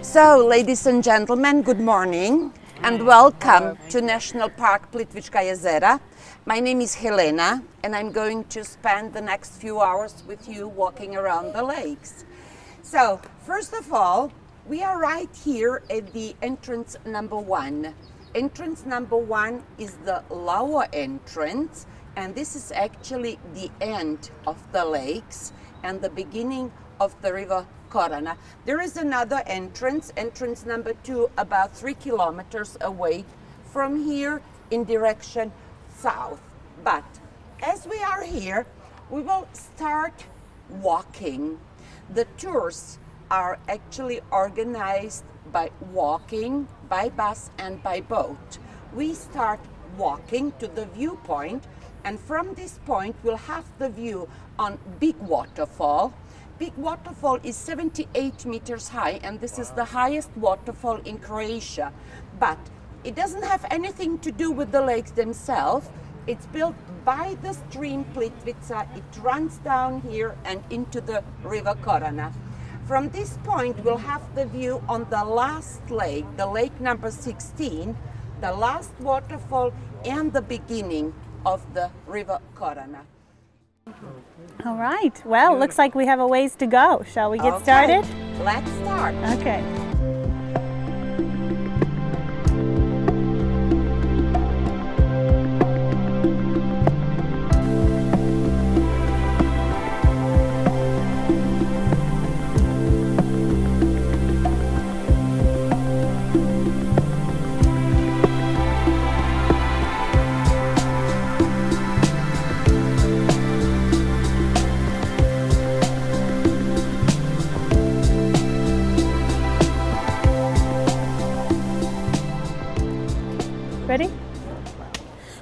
So, ladies and gentlemen, good morning and welcome to National Park Plitvice Lakes. My name is Helena and I'm going to spend the next few hours with you walking around the lakes. So, first of all, we are right here at the entrance number 1. Entrance number 1 is the lower entrance, and this is actually the end of the lakes and the beginning of the river Korana. There is another entrance, entrance number 2, about 3 kilometers away from here in direction south. But as we are here, we will start walking. The tours are actually organized by walking, by bus and by boat. We start walking to the viewpoint, and from this point we'll have the view on Big Waterfall. Big Waterfall is 78 meters high, and this is the highest waterfall in Croatia. But it doesn't have anything to do with the lakes themselves. It's built by the stream Plitvice. It runs down here and into the river Korana. From this point, we'll have the view on the last lake, the lake number 16, the last waterfall and the beginning of the river Korana. All right, well, looks like we have a ways to go. Shall we get started? Let's start. Okay. Ready?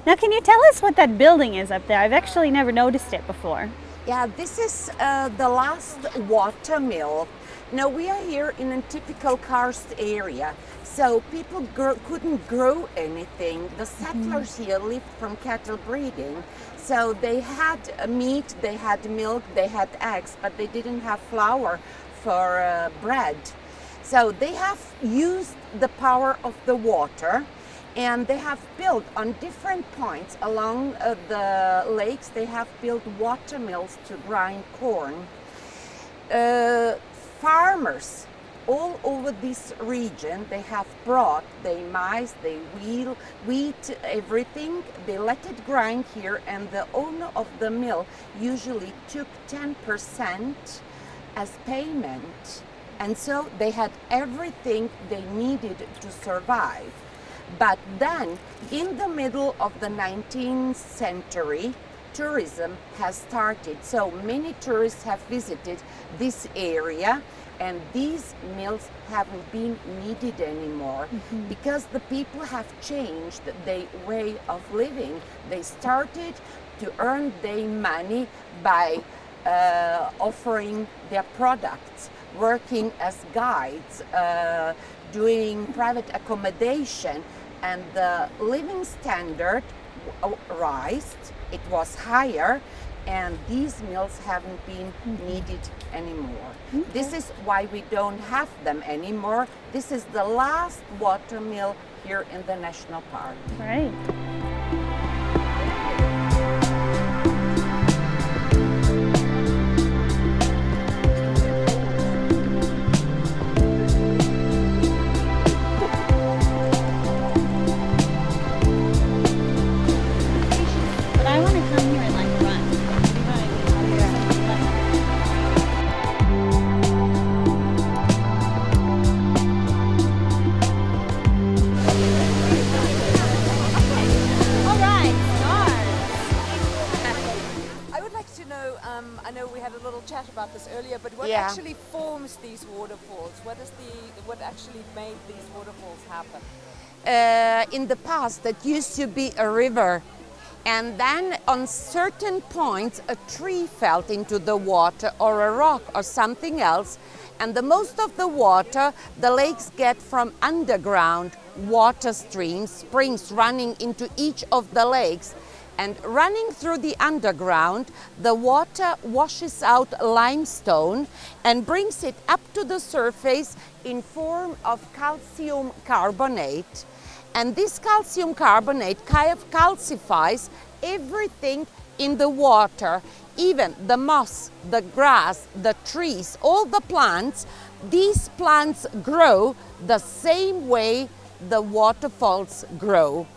Now, can you tell us what that building is up there? I've actually never noticed it before. Yeah, this is the last watermill. Now, we are here in a typical karst area, so people couldn't grow anything. The settlers here lived from cattle breeding, so they had meat, they had milk, they had eggs, but they didn't have flour for bread. So they have used the power of the water, and they have built on different points along the lakes, they have built watermills to grind corn. Farmers all over this region, they have brought their maize, their wheat, everything. They let it grind here, and the owner of the mill usually took 10% as payment. And so they had everything they needed to survive. But then, in the middle of the 19th century, tourism has started. So many tourists have visited this area, and these mills haven't been needed anymore because the people have changed their way of living. They started to earn their money by offering their products, working as guides, doing private accommodation, and the living standard rised. It was higher, and these mills haven't been needed anymore. This is why we don't have them anymore. This is the last water mill here in the national park. Right. I know we had a little chat about this earlier, but what actually forms these waterfalls? What actually made these waterfalls happen? In the past, that used to be a river, and then on certain points a tree fell into the water, or a rock or something else, and the most of the water the lakes get from underground water streams, springs running into each of the lakes. And running through the underground, the water washes out limestone and brings it up to the surface in form of calcium carbonate. And this calcium carbonate kind of calcifies everything in the water, even the moss, the grass, the trees, all the plants. These plants grow the same way the waterfalls grow.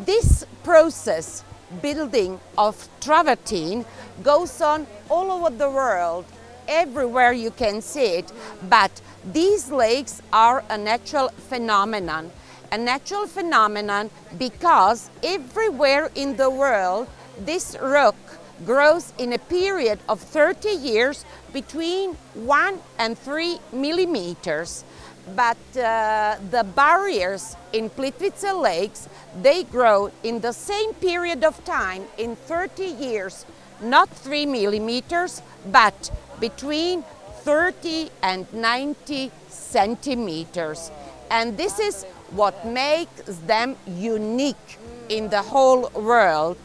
This process, building of travertine, goes on all over the world. Everywhere you can see it, but these lakes are a natural phenomenon. A natural phenomenon because everywhere in the world this rock grows in a period of 30 years between 1 and 3 millimeters. But the barriers in Plitvice Lakes, they grow in the same period of time, in 30 years, not 3 millimeters, but between 30 and 90 centimeters. And this is what makes them unique in the whole world.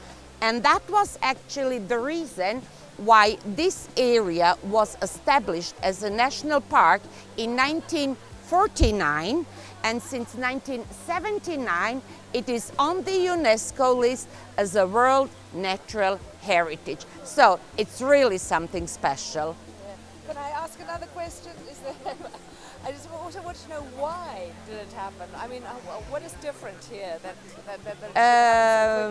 And that was actually the reason why this area was established as a national park in 1949, and since 1979 it is on the UNESCO list as a World Natural Heritage. So it's really something special. Yeah. Can I ask another question? I just also want to know why did it happen? I mean, what is different here that so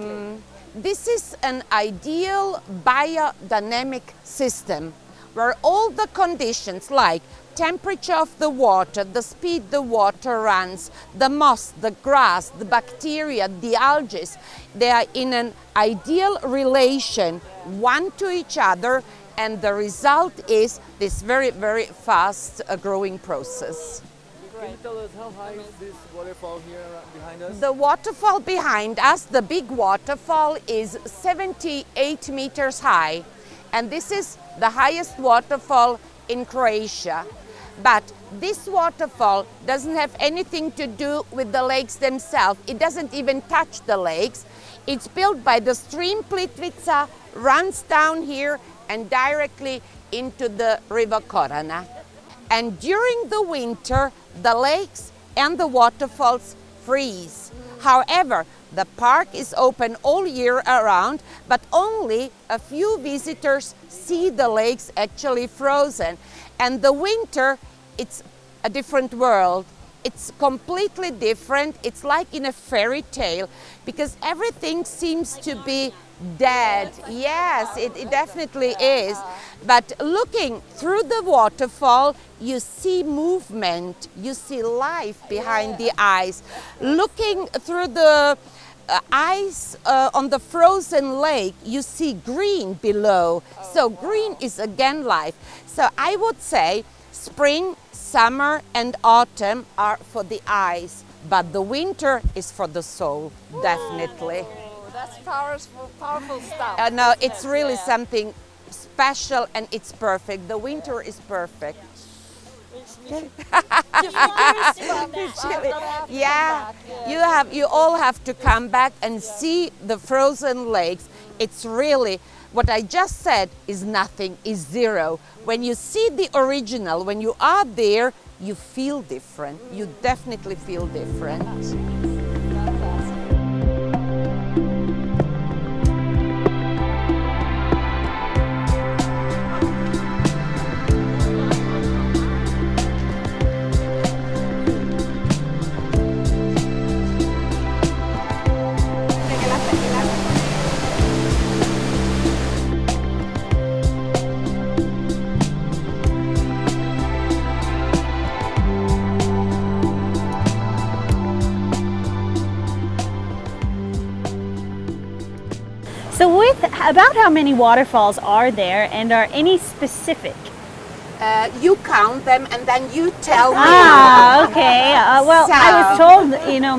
quickly? This is an ideal biodynamic system where all the conditions like temperature of the water, the speed the water runs, the moss, the grass, the bacteria, the algae, they are in an ideal relation one to each other, and the result is this very, very fast growing process. Can you tell us how high is this waterfall here behind us? The waterfall behind us, the big waterfall, is 78 meters high, and this is the highest waterfall in Croatia. But this waterfall doesn't have anything to do with the lakes themselves. It doesn't even touch the lakes. It's built by the stream Plitvica, runs down here and directly into the river Korana. And during the winter, the lakes and the waterfalls freeze. However, the park is open all year around, but only a few visitors see the lakes actually frozen. And the winter, it's a different world. It's completely different. It's like in a fairy tale because everything seems to be dead. Yes, it definitely is. But looking through the waterfall, you see movement, you see life behind the ice. Looking through the ice on the frozen lake, you see green below. So green is again life. So I would say spring, summer and autumn are for the eyes, but the winter is for the soul, definitely. Oh, that's powerful stuff. No, it's really something special and it's perfect. The winter is perfect. Yeah, you all have to come back and see the frozen lakes. It's really, what I just said is nothing, is zero. When you see the original, when you are there, you feel different. You definitely feel different. So about how many waterfalls are there, and are any specific? You count them and then you tell me. Ah, okay. Well, So- I was told,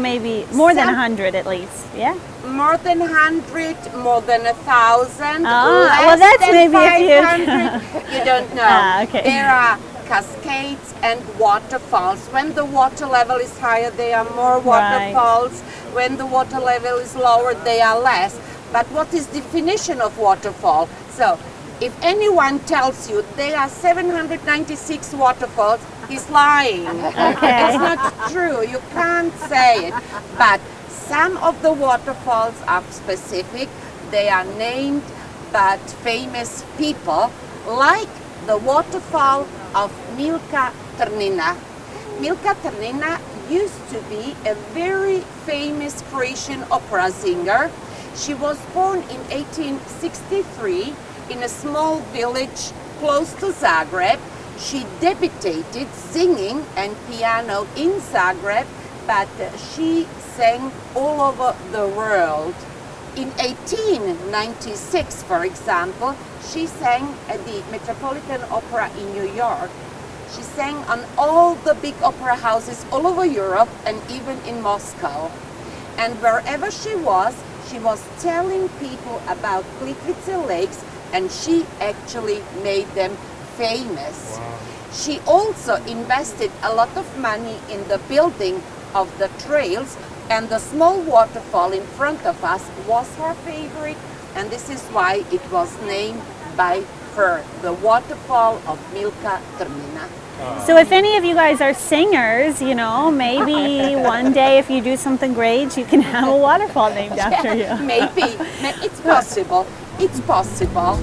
maybe more than 100 at least. Yeah. More than 100, more than 1,000. Ah, less well, that's than maybe a few. 500. You don't know. Ah, okay. There are cascades and waterfalls. When the water level is higher, there are more waterfalls. When the water level is lower, there are less. But what is definition of waterfall? So, if anyone tells you there are 796 waterfalls, he's lying. It's not true. You can't say it. But some of the waterfalls are specific. They are named by famous people, like the waterfall of Milka Trnina. Milka Trnina used to be a very famous Croatian opera singer. She was born in 1863 in a small village close to Zagreb. She debuted singing and piano in Zagreb, but she sang all over the world. In 1896, for example, she sang at the Metropolitan Opera in New York. She sang on all the big opera houses all over Europe and even in Moscow. And wherever she was telling people about Plitvice Lakes, and she actually made them famous. Wow. She also invested a lot of money in the building of the trails, and the small waterfall in front of us was her favorite, and this is why it was named by her, the waterfall of Milka Trnina. So if any of you guys are singers, you know, maybe one day if you do something great, you can have a waterfall named after you. Maybe. It's possible. It's possible.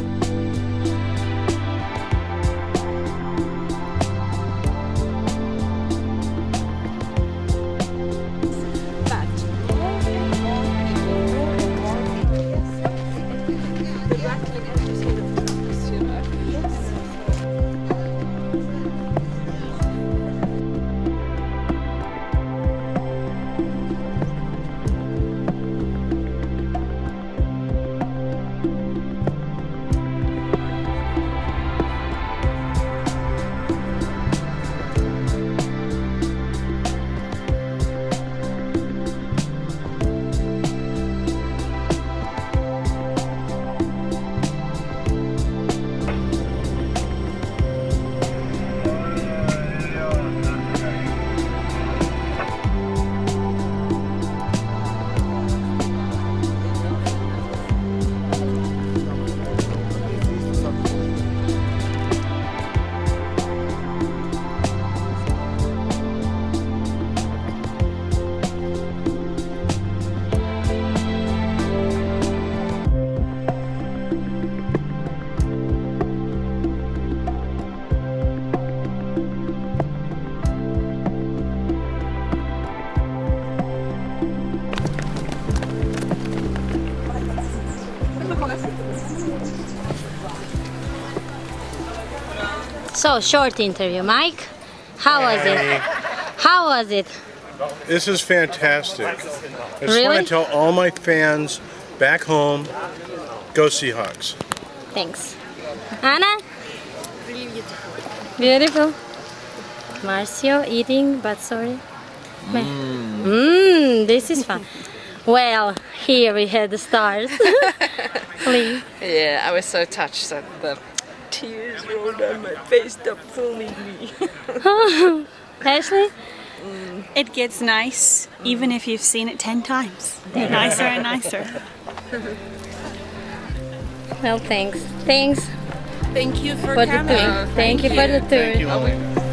So, short interview, Mike. How was it? How was it? This is fantastic. I just Really? want to tell all my fans back home, go Seahawks. Thanks. Anna? Really beautiful. Beautiful. Marcio eating, but sorry. This is fun. Well, here we had the stars. Please. Yeah, I was so touched that the tears rolled down my face, stopped filming me. Ashley? It gets nice, even if you've seen it 10 times. Nicer and nicer. Well, thanks. Thanks Thank you for for the coming. tour. Thank you for the tour. Thank you, Holly.